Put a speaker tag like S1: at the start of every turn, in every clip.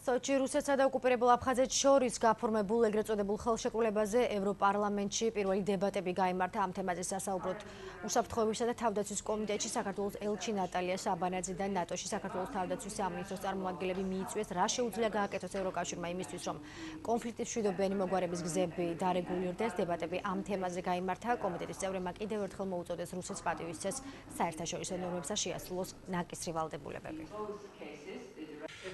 S1: სოჩი რუსეთსა და ოკუპირებულ აფხაზეთს შორის გაფორმებულ ეგრეთ წოდებულ ხელშეკრულებაზე ევროპარლამენტში პირველი დებატები გაიმართა. ამ თემაზე სასაუბროდ უსაფრთხოებისა და თავდაცვის კომიტეტში საქართველოს ელჩი ნატალია საბანაძე და ნატოში საქართველოს თავდაცვის სამინისტროს წარმომადგენლები მიიწვიეს, რა შეუძლია გააკეთოს ევროკავშირმა იმისთვის, რომ კონფლიქტის მშვიდობიანი მოგვარების გზები დარეგულირდეს. დებატები ამ თემაზე გაიმართა. კომიტეტის წევრებმა კიდევ ერთხელ მოუწოდეს რუსეთს პატივისცეს საერთაშორისო ნორმებსა შეასრულოს ნაკისრი ვალდებულებები.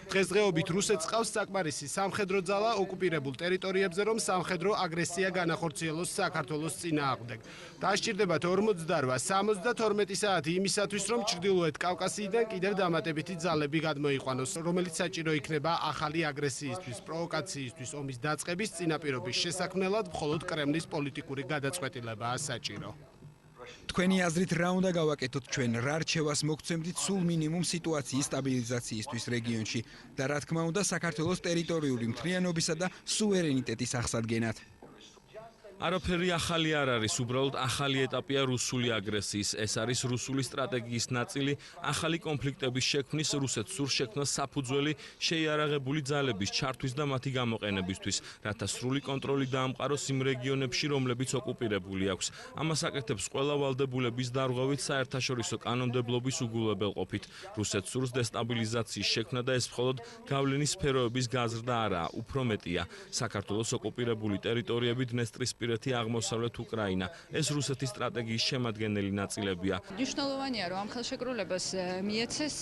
S2: დღესდღეობით რუსეთს ყავს საკმარისი სამხედრო ძალა ოკუპირებულ ტერიტორიებზე, რომ სამხედრო აგრესია განახორციელოს საქართველოს წინააღმდეგ. დასჭირდებათ 48-72 საათი იმისათვის, რომ ჩრდილოეთ კავკასიიდან კიდევ დამატებითი ძალები გადმოიყვანოს, რომელიც საჭირო იქნება ახალი აგრესიისთვის, პროვოკაციისთვის, ომის დაწყების წინაპირობის შესაქმნელად მხოლოდ კრემლის პოლიტიკური გადაწყვეტილებაა საჭირო.
S3: თქვენი აზრით რა უნდა გავაკეთოთ ჩვენ, რა რჩევას მოგცემთ სულ მინიმუმ სიტუაციის სტაბილიზაციისთვის რეგიონში და რა თქმა უნდა საქართველოს ტერიტორიული მთლიანობისა და სუვერენიტეტის აღსადგენად.
S4: არაფერი ახალი არ არის, უბრალოდ ახალი ეტაპია რუსული აგრესიის. ეს არის რუსული სტრატეგიის ნაწილი, ახალი კონფლიქტების შექმნის, რუსეთს სურს შექმნას საფუძველი შეიარაღებული ძალების ჩართვის და მათი გამოყენებისთვის, რათა სრული კონტროლი დაამყაროს იმ რეგიონებში, რომლებიც ოკუპირებული აქვს. ამას აკეთებს ყველა ვალდებულების დარღვევით საერთაშორისო კანონმდებლობის უგულებელყოფით. რუსეთს სურს დესტაბილიზაციის შექმნა და ეს მხოლოდ გავლენის სფეროების გაზრდა არაა, უფრო მეტია. საქართველოს ოკუპირებული ტერიტორიები დნესტრისპირეთი აღმოსავლეთ უკრაინა. ეს რუსეთის სტრატეგიის შემადგენელი ნაწილებია.
S5: მნიშვნელოვანია, რომ ამ ხელშეკრულებას მიეცეს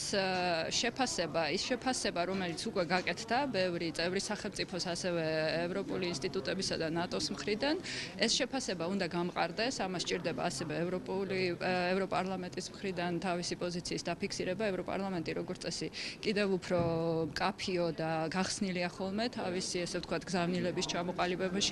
S5: შეფასება, ის შეფასება, რომელიც უკვე გაკეთდა ბევრი წევრი სახელმწიფოს, ასევე ევროპული ინსტიტუტებისა და ნატოს მხრიდან. ეს შეფასება უნდა გამყარდეს, ამას სჭირდება ასევე ევროპარლამენტის მხრიდან თავისი პოზიციის დაფიქსირება. ევროპარლამენტი როგორც წესი კიდევ უფრო მკაფიო და გახსნილია ხოლმე თავისი, ესე ვთქვათ, გზავნილების ჩამოყალიბებაში.